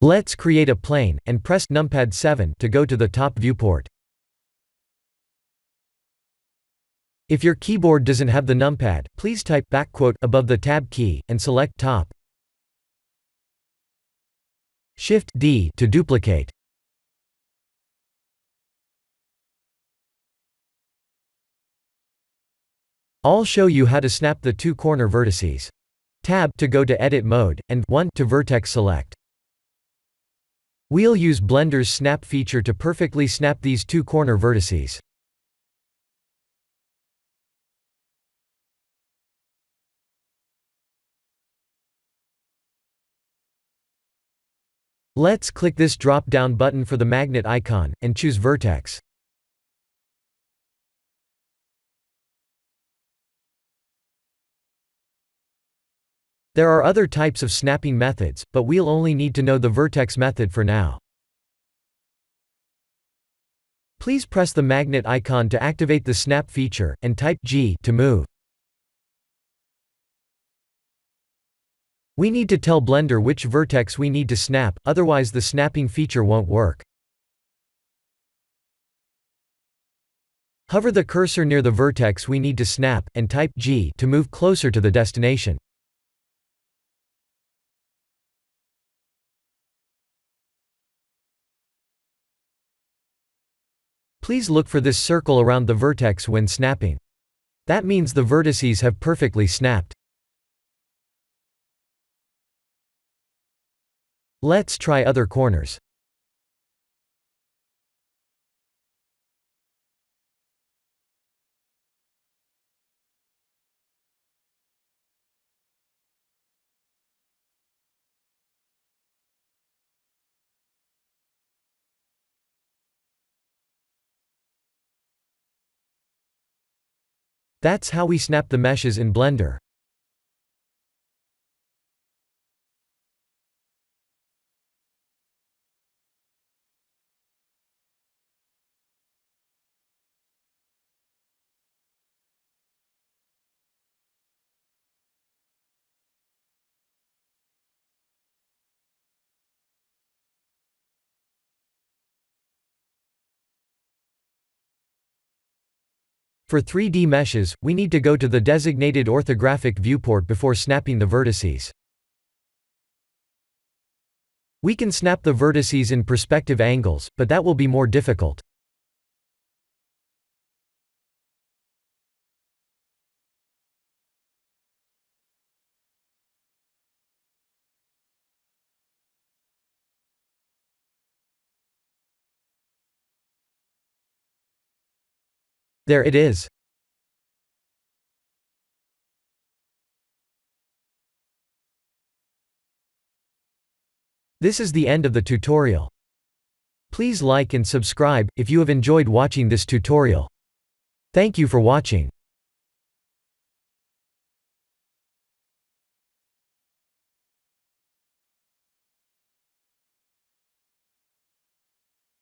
Let's create a plane, and press numpad 7 to go to the top viewport. If your keyboard doesn't have the numpad, please type above the tab key, and select top. Shift D to duplicate. I'll show you how to snap the two corner vertices. Tab to go to edit mode, and 1 to vertex select. We'll use Blender's snap feature to perfectly snap these two corner vertices. Let's click this drop-down button for the magnet icon, and choose Vertex. There are other types of snapping methods, but we'll only need to know the vertex method for now. Please press the magnet icon to activate the snap feature, and type G to move. We need to tell Blender which vertex we need to snap, otherwise the snapping feature won't work. Hover the cursor near the vertex we need to snap, and type G to move closer to the destination. Please look for this circle around the vertex when snapping. That means the vertices have perfectly snapped. Let's try other corners. That's how we snap the meshes in Blender. For 3D meshes, we need to go to the designated orthographic viewport before snapping the vertices. We can snap the vertices in perspective angles, but that will be more difficult. There it is. This is the end of the tutorial. Please like and subscribe if you have enjoyed watching this tutorial. Thank you for watching.